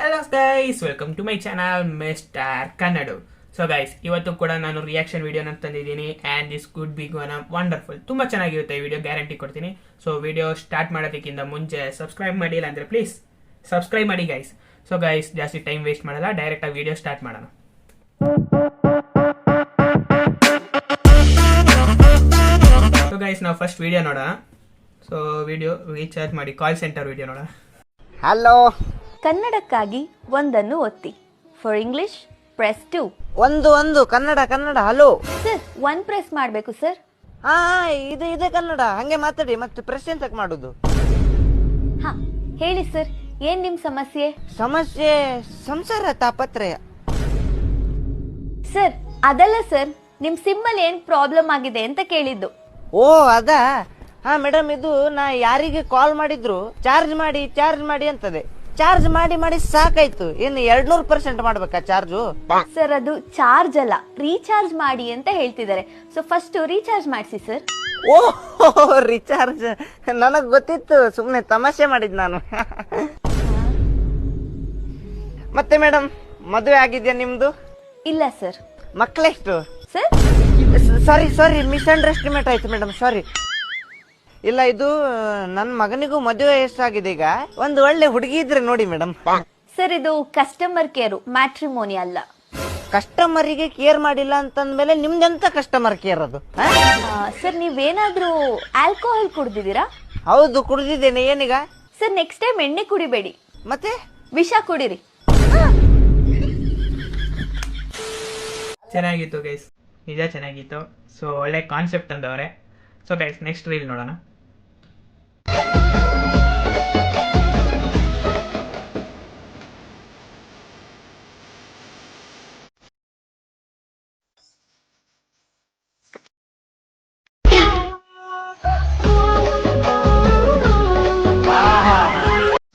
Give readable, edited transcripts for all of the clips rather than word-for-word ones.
Hello guys, welcome to my channel mister Kannada. So guys, ಇವತ್ತು ಕೂಡ ನಾನು ರಿಯಾಕ್ಷನ್ ವಿಡಿಯೋನ ತಂದಿದ್ದೀನಿ and this could be gone wonderful. ತುಂಬ ಚೆನ್ನಾಗಿರುತ್ತೆ ಈ ವಿಡಿಯೋ, ಗ್ಯಾರಂಟಿ ಕೊಡ್ತೀನಿ. ಸೊ ವಿಡಿಯೋ ಸ್ಟಾರ್ಟ್ ಮಾಡೋದಕ್ಕಿಂತ ಮುಂಚೆ ಸಬ್ಸ್ಕ್ರೈಬ್ ಮಾಡಿಲ್ಲ ಅಂದರೆ ಪ್ಲೀಸ್ ಸಬ್ಸ್ಕ್ರೈಬ್ ಮಾಡಿ ಗೈಸ್. ಸೊ ಗೈಸ್, ಜಾಸ್ತಿ ಟೈಮ್ ವೇಸ್ಟ್ ಮಾಡಲ್ಲ, ಡೈರೆಕ್ಟಾಗಿ ವಿಡಿಯೋ ಸ್ಟಾರ್ಟ್ ಮಾಡೋಣ. ಸೊ ಗೈಸ್, ನಾವು ಫಸ್ಟ್ ವಿಡಿಯೋ ನೋಡೋಣ. ಸೊ ವಿಡಿಯೋ ರೀಚಾರ್ಜ್ ಮಾಡಿ ಕಾಲ್ ಸೆಂಟರ್ ವಿಡಿಯೋ ನೋಡೋಣ. ಹಲೋ, ಕನ್ನಡಕ್ಕಾಗಿ ಒಂದನ್ನು ಒತ್ತಿ. For English press 2. ಒಂದು ಕನ್ನಡ ಹಲೋ ಸರ್, 1 ಪ್ರೆಸ್ ಮಾಡಬೇಕು ಸರ್. ಹಾ ಇದೆ ಕನ್ನಡ, ಹಂಗೆ ಮಾತಾಡಿ. ಮತ್ತೆ ಪ್ರೆಸ್ ಎಂತಕ್ ಮಾಡುದು? ಹಾ ಹೇಳಿ ಸರ್, ಏನ್ ನಿಮ್ ಸಮಸ್ಯೆ? ಸಂಸಾರ ತಾಪತ್ರಯ. ಸರ್ ಅದಲ್ಲ ಸರ್, ನಿಮ್ ಸಿಮ್ಮಲ್ಲಿ ಏನ್ ಪ್ರಾಬ್ಲಮ್ ಆಗಿದೆ ಅಂತ ಕೇಳಿದ್ದು. ಓ ಅದಾ? ಹಾ ಮೇಡಮ್, ಇದು ನಾ ಯಾರಿಗೆ ಕಾಲ್ ಮಾಡಿದ್ರು ಚಾರ್ಜ್ ಮಾಡಿ ಅಂತದೆ. ಚಾರ್ಜ್ ಮಾಡಿ ಸಾಕಾಯ್ತು. ಇನ್ನು 200% ಮಾಡ್ಬೇಕಾ ಚಾರ್ಜು? ಸರ್ ಅದು ಚಾರ್ಜ್ ಅಲ್ಲ, ರೀಚಾರ್ಜ್ ಮಾಡಿ ಅಂತ ಹೇಳ್ತಿದ್ದಾರೆ. ಸೊ ಫಸ್ಟ್ ರೀಚಾರ್ಜ್ ಮಾಡಿಸಿ ಸರ್. ಓ ರಿಚಾರ್ಜ್, ನನಗ್ ಗೊತ್ತಿತ್ತು, ಸುಮ್ನೆ ತಮಾಷೆ ಮಾಡಿದ್ ನಾನು. ಮತ್ತೆ ಮೇಡಮ್, ಮದುವೆ ಆಗಿದ್ಯಾ ನಿಮ್ದು? ಇಲ್ಲ ಸರ್. ಮಕ್ಕಳೆಷ್ಟು? ಸರ್ ಸಾರಿ ಮಿಸ್ಅಂಡರ್ಸ್ಟಿಮೇಟ್ ಆಯ್ತು ಮೇಡಮ್, ಸಾರಿ. ಇಲ್ಲ, ಇದು ನನ್ನ ಮಗನಿಗೂ ಮದುವೆ ಎಷ್ಟಾಗಿದೆ. ಈಗ ಒಂದು ಒಳ್ಳೆ ಹುಡುಗಿ ಇದ್ರೆ ನೋಡಿ ಮೇಡಮ್. ಸರ್ ಇದು ಕಸ್ಟಮರ್ ಕೇರ್, ಮ್ಯಾಟ್ರಿಮೋನಿ ಅಲ್ಲ. ಕಸ್ಟಮರಿಗೆ ಕೇರ್ ಮಾಡಿಲ್ಲ ಅಂತಂದ್ಮೇಲೆ ನಿಮ್ದೆಂತ ಕಸ್ಟಮರ್ ಕೇರ್ ಅದು? ಸರ್ ನೀವೇನಾದ್ರೂ ಆಲ್ಕೋಹಾಲ್ ಕುಡ್ದಿದ್ದೀರಾ? ಹೌದು, ಕುಡ್ದಿದ್ದೇನೆ. ಏನೀಗ? ಸರ್ ನೆಕ್ಸ್ಟ್ ಟೈಮ್ ಎಣ್ಣೆ ಕುಡಿಬೇಡಿ, ಮತ್ತೆ ವಿಷ ಕುಡಿರಿ. ಚೆನ್ನಾಗಿತ್ತು ಗೈಸ್, ನಿಜ ಚೆನ್ನಾಗಿತ್ತು. ಸೊ ಒಳ್ಳೆ ಕಾನ್ಸೆಪ್ಟ್ ಅಂದವ್ರೆ. ಸೊ ಗೈಸ್, ನೆಕ್ಸ್ಟ್ ರೀಲ್ ನೋಡೋಣ.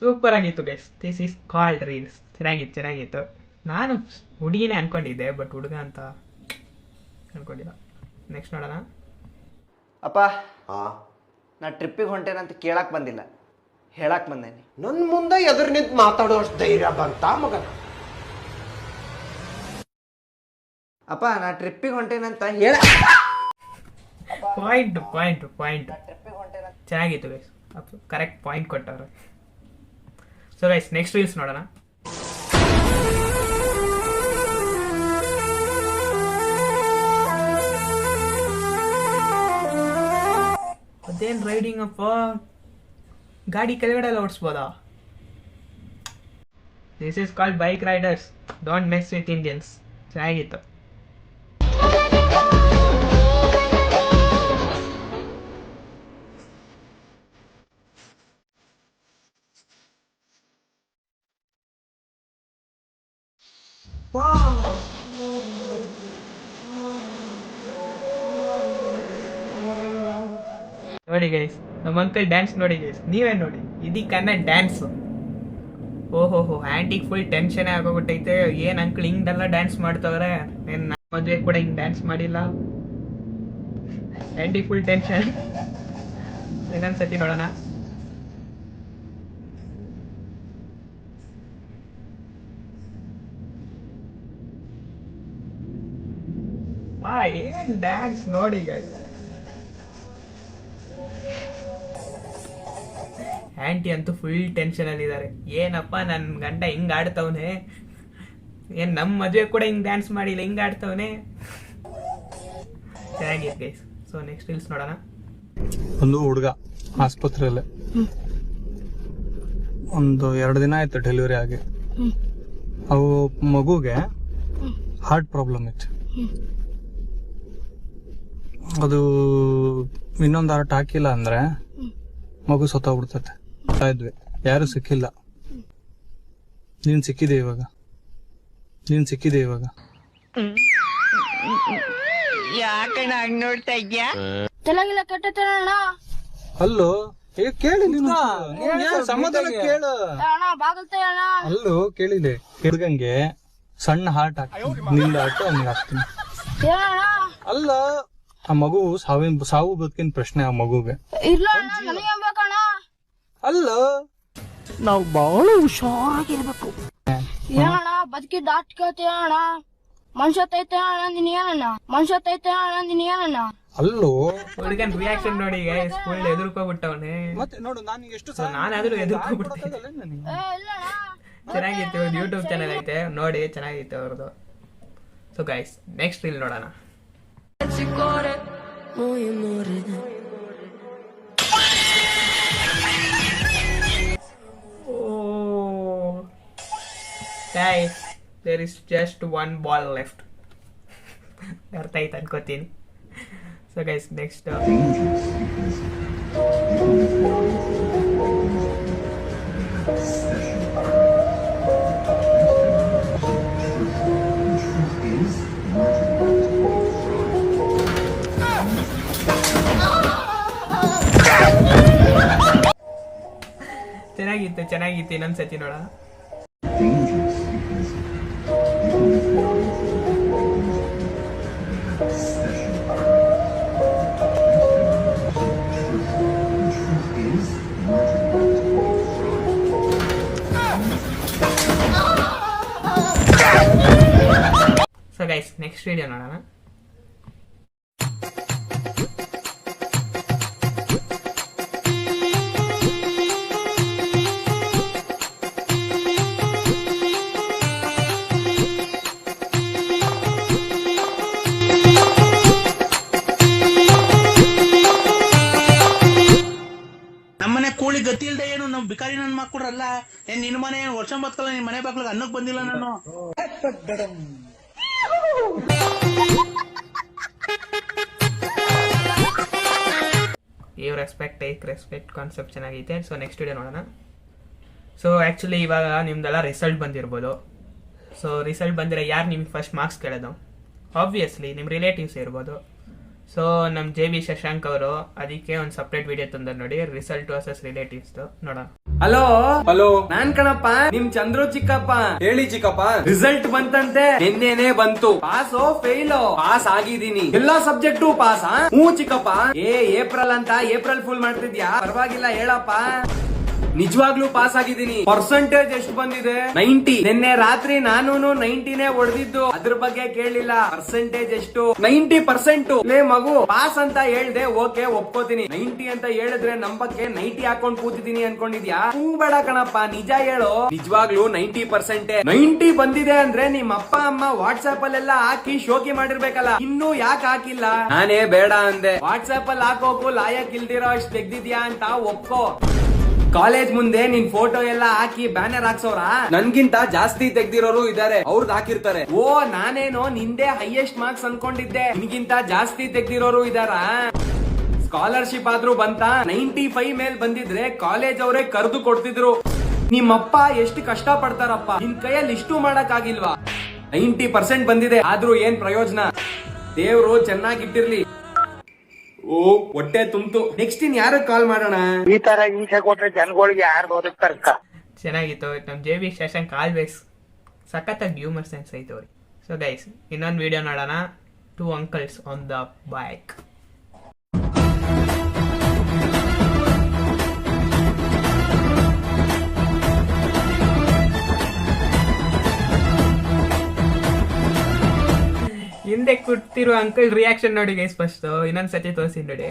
ಸೂಪರ್ ಆಗಿತ್ತು guys. This is called reels. ಚೆನ್ನಾಗಿತ್ತು. ನಾನು ಹುಡುಗಿನೇ ಅನ್ಕೊಂಡಿದ್ದೆ, ಬಟ್ ಹುಡುಗ ಅಂತ ಅನ್ಕೊಂಡಿಲ್ಲ. ನೆಕ್ಸ್ಟ್ ನೋಡೋಣ. ಅಪ್ಪ, ನಾ ಟ್ರಿಪ್ಪಿಗೆ ಹೊಂಟೇನಂತ ಕೇಳಕ್ ಬಂದಿಲ್ಲ, ಹೇಳಕ್ ಬಂದೇನಿ. ನನ್ ಮುಂದೆ ಎದುರು ನಿಂತು ಮಾತಾಡುವಷ್ಟು ಧೈರ್ಯ ಬಂತ ಮಗನ? ಅಪ್ಪ, ನಾ ಟ್ರಿಪ್ಪಿಗೆ ಹೊಂಟೇನಂತ ಹೇಳ. ಪಾಯಿಂಟ್ ಚೆನ್ನಾಗಿತ್ತು ಗೈಸ್, ಕರೆಕ್ಟ್ ಪಾಯಿಂಟ್ ಕೊಟ್ಟವ್ರು. ಸೊ ಗೈಸ್, ನೆಕ್ಸ್ಟ್ ರೀಲ್ಸ್ ನೋಡೋಣ. ಅದೇನ್ ರೈಡಿಂಗ್ ಅಪ್ಪ, ಗಾಡಿ ಕೆಳಗಡೆ ಎಲ್ಲ ಓಡಿಸ್ಬೋದಾ? This is called bike riders, don't mess with Indians. ಚೆನ್ನಾಗಿತ್ತು. ನೋಡಿ ಗೈಸ್, ನಮ್ಮ ಅಂಕಲ್ ಡ್ಯಾನ್ಸ್ ನೋಡಿ ಗೈಸ್, ನೀವೇ ನೋಡಿ. ಇದಕ್ಕನ್ನ ಡ್ಯಾನ್ಸು. ಓಹೋ, ಆಂಟಿಗೆ ಫುಲ್ ಟೆನ್ಷನ್ ಆಗೋಗ್ಬಿಟ್ಟೈತೆ. ಏನ್ ಅಂಕಲ್ ಹಿಂಗೆಲ್ಲ ಡ್ಯಾನ್ಸ್ ಮಾಡ್ತವ್ರೆ, ಏನ್ ಮದುವೆ ಕೂಡ ಹಿಂಗೆ ಡ್ಯಾನ್ಸ್ ಮಾಡಿಲ್ಲ. ಆಂಟಿಗೆ ಫುಲ್ ಟೆನ್ಷನ್. ಇನ್ನೊಂದ್ಸತಿ ನೋಡೋಣ. ಏನ್ ಡ್ಯಾನ್ಸ್ ನೋಡಿ ಗೈಸ್. ಆಂಟಿ ಅಂತೂ ಫುಲ್ ಟೆನ್ಷನ್ ಅಲ್ಲಿ ಇದ್ದಾರೆ. ಏನಪ್ಪ ನನ್ನ ಗಂಡ ಹಿಂಗ್ ಆಡ್ತವನೆ, ಏನ್ ನಮ್ಮ ಮದುವೆ ಕೂಡ ಹಿಂಗ್ ಡ್ಯಾನ್ಸ್ ಮಾಡಿಲ್ಲ, ಹಿಂಗ್ ಆಡ್ತವನೆ. ಚೆನ್ನಾಗಿದೆ ಗೈಸ್. ಸೊ ನೆಕ್ಸ್ಟ್ ರೀಲ್ಸ್ ನೋಡೋಣ. ಒಂದು ಹುಡುಗ ಆಸ್ಪತ್ರೆಯಲ್ಲೇ ಒಂದು 2 ದಿನ ಆಯ್ತು ಡೆಲಿವರಿ ಆಗಿ. ಅವು ಮಗುಗೆ ಹಾರ್ಟ್ ಪ್ರಾಬ್ಲಮ್ ಇತ್ತು. ಅದು ಇನ್ನೊಂದು ಹಾರ್ಟ್ ಹಾಕಿಲ್ಲ ಅಂದ್ರೆ ಮಗು ಸತ್ತೋಗ್ಬಿಡ್ತೈತೆ. ಇದ್ವಿ, ಯಾರು ಸಿಕ್ಕಿಲ್ಲ. ನೀನ್ ಸಿಕ್ಕಿದೆ ಇವಾಗ. ಯಾಕಣ್ಣ ಹಂಗ್ ನೋಡ್ತಾ ಇದ್ಯಾ? ಅಲ್ಲೋ ಕೇಳಿ, ಸಮಾಧಾನ ಕೇಳು. ಅಲ್ಲೋ ಕೇಳಿದೆ, ಹುಡುಗಂಗೆ ಸಣ್ಣ ಹಾರ್ಟ್ ಹಾಕ್ತೀನಿ, ನಿಂದ ಹಾರ್ಟ್ ಅವ್ನಿಗೆ ಹಾಕ್ತೀನಿ. ಅಲ್ಲ, ಆ ಮಗು ಸಾವು ಬದುಕಿನ ಪ್ರಶ್ನೆ ಆ ಮಗುಗೆ. ಅಲ್ಲ, ನಾವು ಬಹಳ ಹುಷಾರಾಗಿರ್ಬೇಕು. ಏನಣ್ಣ ಬದುಕಿದ್ದ ಆಟ್ಕತೆ ಅಣ್ಣ ಮನುಷ್ಯ ತೈತೆ ಅಂದಿನಿ ಏನಣ್ಣ ಮನುಷ್ಯ ತೈತೆ ಅಂದಿನಿ ಏನಣ್ಣ ಅಲ್ಲೋ ಹುಡುಗನ್ ರಿಯಾಕ್ಷನ್ ನೋಡಿ ಫುಲ್ ಎದುರ್ಕೋಬಿಟ್ಟವನೆ. ಮತ್ತೆ ನೋಡು ನಾನು ಎಷ್ಟು ನಾನಾದ್ರೂ ಎದುರ್ಕೋಬಿಡ್ತೀನಿ. ನನಗೆ ಇಲ್ಲಣ್ಣ ಚೆನ್ನಾಗಿತ್ತು, ಯೂಟ್ಯೂಬ್ ಚಾನಲ್ ಐತೆ ನೋಡಿ, ಚೆನ್ನಾಗಿತ್ತು ಅವ್ರದ್ದು. ಸೊ ಗೈಸ್ ನೆಕ್ಸ್ಟ್ ರೀಲ್ ನೋಡೋಣ. Guys, there is just one ball left. ಅರ್ಥ ಆಯ್ತು ಅನ್ಕೋತೀನಿ. ಸೊ ಗೈಸ್ ನೆಕ್ಸ್ಟ್ ಚೆನ್ನಾಗಿತ್ತು ಇನ್ನೊಂದ್ಸತಿ ನೋಡ. ಸೊ ಗೈಸ್ ನೆಕ್ಸ್ಟ್ ವಿಡಿಯೋ ನೋಡೋಣ. ನಮ್ಮನೆ ಕೋಳಿ ಗತಿ ಇಲ್ದೆ ಏನು ನಮ್ ಬಿಕಾರಿ ನನ್ ಮಕ್ಕಳಲ್ಲ ಏನ್ ನಿನ್ ಮನೆ ವರ್ಷ ಬತ್ಕಲ್ಲ ನಿನ್ ಮನೆ ಬಾಗ್ಲಿಗೆ ಅನ್ನಕ್ ಬಂದಿಲ್ಲ ನಾನು. Give respect take respect concept ಚೆನ್ನಾಗೈತೆ. ಸೊ ನೆಕ್ಸ್ಟ್ ವಿಡಿಯೋ ನೋಡೋಣ. ಸೊ ಆ್ಯಕ್ಚುಲಿ ಇವಾಗ ನಿಮ್ದೆಲ್ಲ ರಿಸಲ್ಟ್ ಬಂದಿರ್ಬೋದು. ಸೊ ರಿಸಲ್ಟ್ ಬಂದಿರೋ ಯಾರು ನಿಮ್ಗೆ ಫಸ್ಟ್ ಮಾರ್ಕ್ಸ್ ಕೇಳೋದು? ಆಬ್ವಿಯಸ್ಲಿ ನಿಮ್ಮ ರಿಲೇಟಿವ್ಸ್ ಇರ್ಬೋದು. ಸೊ ನಮ್ಮ JB ಶಶಾಂಕ್ ಅವರು ಅದಕ್ಕೆ ಒಂದು ಸಪ್ರೇಟ್ ವಿಡಿಯೋ ತಂದ ನೋಡಿ, ರಿಸಲ್ಟ್ ವರ್ಸಸ್ ರಿಲೇಟಿವ್ಸ್ ನೋಡೋಣ. ಹಲೋ ಹಲೋ, ನಾನ್ ಕಣಪ್ಪ ನಿಮ್ ಚಂದ್ರು ಚಿಕ್ಕಪ್ಪ. ಹೇಳಿ ಚಿಕ್ಕಪ್ಪ, ರಿಸಲ್ಟ್ ಬಂತಂತೆ, ನಿನ್ನೆನೆ ಬಂತು. ಪಾಸೋ ಫೇಲೋ? ಪಾಸ್ ಆಗಿದೀನಿ, ಎಲ್ಲಾ ಸಬ್ಜೆಕ್ಟು ಪಾಸ್. ಹ್ಞೂ ಚಿಕ್ಕಪ್ಪ. ಏಪ್ರಿಲ್ ಅಂತ ಏಪ್ರಿಲ್ ಫುಲ್ ಮಾಡ್ತಿದ್ಯಾ? ಪರವಾಗಿಲ್ಲ ಹೇಳಪ್ಪ. ನಿಜವಾಗ್ಲೂ ಪಾಸ್ ಆಗಿದ್ದೀನಿ. ಪರ್ಸೆಂಟೇಜ್ ಎಷ್ಟು ಬಂದಿದೆ? 90. ನಿನ್ನೆ ರಾತ್ರಿ ನಾನು 90ನೇ ಹೊಡೆದಿದ್ದು, ಅದ್ರ ಬಗ್ಗೆ ಕೇಳಿಲ್ಲ. ಪರ್ಸೆಂಟೇಜ್ ಎಷ್ಟು? 90%. ಲೇ ಮಗು, ಪಾಸ್ ಅಂತ ಹೇಳ್ದೆ, ಓಕೆ ಒಪ್ಕೋತೀನಿ. 90 ಅಂತ ಹೇಳಿದ್ರೆ ನಂಬಕ್ಕೆ 90 ಹಾಕೊಂಡ್ ಕೂತಿದ್ದೀನಿ ಅನ್ಕೊಂಡಿದ್ಯಾ? ಬೇಡ ಕಣಪ್ಪ, ನಿಜ ಹೇಳು. ನಿಜವಾಗ್ಲೂ 90%. 90 ಬಂದಿದೆ ಅಂದ್ರೆ ನಿಮ್ಮ ಅಪ್ಪ ಅಮ್ಮ ವಾಟ್ಸ್ಆಪ್ ಅಲ್ಲೆಲ್ಲ ಹಾಕಿ ಶೋಕಿ ಮಾಡಿರ್ಬೇಕಲ್ಲ, ಇನ್ನೂ ಯಾಕೆ ಹಾಕಿಲ್ಲ? ನಾನೇ ಬೇಡ ಅಂದೆ. ವಾಟ್ಸ್ಆಪ್ ಅಲ್ಲಿ ಹಾಕೋಕು ಲಾಯಕ್ ಇಲ್ದಿರೋ ಅಷ್ಟು ತೆಗ್ದಿದ್ಯಾ ಅಂತ ಒಪ್ಕೋ. ಕಾಲೇಜ್ ಮುಂದೆ ನಿನ್ ಫೋಟೋ ಎಲ್ಲ ಹಾಕಿ ಬ್ಯಾನರ್ ಹಾಕ್ಸೋರ? ನನ್ಗಿಂತ ಜಾಸ್ತಿ ತೆಗ್ದಿರೋರು ಇದಾರೆ, ಅವ್ರದ್ದು ಹಾಕಿರ್ತಾರೆ. ಓ, ನಾನೇನೋ ನಿಂದೆ ಹೈಯೆಸ್ಟ್ ಮಾರ್ಕ್ಸ್ ಅನ್ಕೊಂಡಿದ್ದೆ, ನಿನ್ಗಿಂತ ಜಾಸ್ತಿ ತೆಗ್ದಿರೋರು ಇದಾರ. ಸ್ಕಾಲರ್ಶಿಪ್ ಆದ್ರೂ ಬಂತ? 95 ಮೇಲ್ ಬಂದಿದ್ರೆ ಕಾಲೇಜ್ ಅವರೇ ಕರೆದು ಕೊಡ್ತಿದ್ರು. ನಿಮ್ಮಪ್ಪ ಎಷ್ಟು ಕಷ್ಟ ಪಡ್ತಾರಪ್ಪ, ನಿನ್ ಕೈಯಲ್ಲಿ ಇಷ್ಟು ಮಾಡಕ್ ಆಗಿಲ್ವಾ? 90% ಬಂದಿದೆ, ಆದ್ರೂ ಏನ್ ಪ್ರಯೋಜನ? ದೇವ್ರು ಚೆನ್ನಾಗಿಟ್ಟಿರ್ಲಿ. ಓ, ಹೊಟ್ಟೆ ತುಂಬ್ತು. ನೆಕ್ಸ್ಟ್ ಇನ್ ಯಾರು ಕಾಲ್ ಮಾಡೋಣ? ಈ ತರ ಹಿಂಸೆ ಕೊಟ್ರೆ ಜನಗಳಿಗೆ ಯಾರು ಬದುಕ್ತಾರಕ್ಕ? ಚೆನ್ನಾಗಿತ್ತು. ನಮ್ಮ JB ಶಶಾಂಕ್ ಆಲ್ವೇಸ್ ಸಖತ್ತಾಗಿ ಹ್ಯೂಮರ್ ಸೆನ್ಸ್ ಐತೆ ಅವ್ರಿಗೆ. ಸೊ ಗೈಸ್ ಇನ್ನೊಂದು ವಿಡಿಯೋ ನೋಡೋಣ. 2 uncles ಆನ್ ದ ಬೈಕ್. ಹಿಂದೆ ಕೂತಿರೋ ಅಂಕಲ್ ರಿಯಾಕ್ಷನ್ ನೋಡಿ ಗೈಸ್. ಫಸ್ಟ್ ಇನ್ನೊಂದ್ಸತಿ ತೋರಿಸಿ ನೋಡಿ.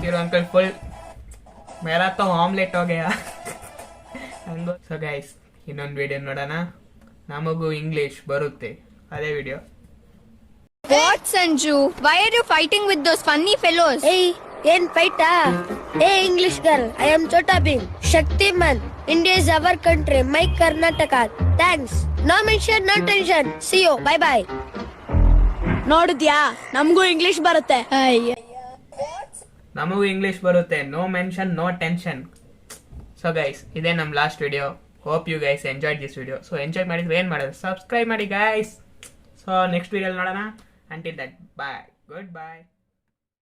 ಇರೋ ಅಂಕಲ್ ಫುಲ್ ಮೇರಾ ತೋ ಆಮ್ಲೆಟ್ ಹೋಗ್ಯಾ ಹಂಗೋ. ಸೊ ಗೈಸ್ ಇನ್ನೊಂದು ವಿಡಿಯೋ ನೋಡೋಣ. ನಮಗೂ ಇಂಗ್ಲಿಷ್ ಬರುತ್ತೆ, ಅದೇ video. What, Sanju? Why are you fighting with those funny fellows? Hey, ಏನ್ ಫೈಟಾ? Hey English girl, I am Chota Bhim. Shaktiman. India is our country, my Karnataka. Thanks. No mention, no tension. See you. Bye bye. ನೋಡಿದ್ಯಾ, ನಮಗೂ English ಬರುತ್ತೆ. ನಮಗೂ English ಬರುತ್ತೆ, no mention no tension. So guys ಇದೇ ನಮ್ಮ last video. Hope you guys enjoyed this video. So enjoy ಮಾಡಿದ್ರೆ ಏನು ಮಾಡೋದು? ಸಬ್ಸ್ಕ್ರೈಬ್ ಮಾಡಿ ಗೈಸ್. ಸೊ ನೆಕ್ಸ್ಟ್ ವಿಡಿಯೋ ನೋಡೋಣ. Until that, bye. Goodbye.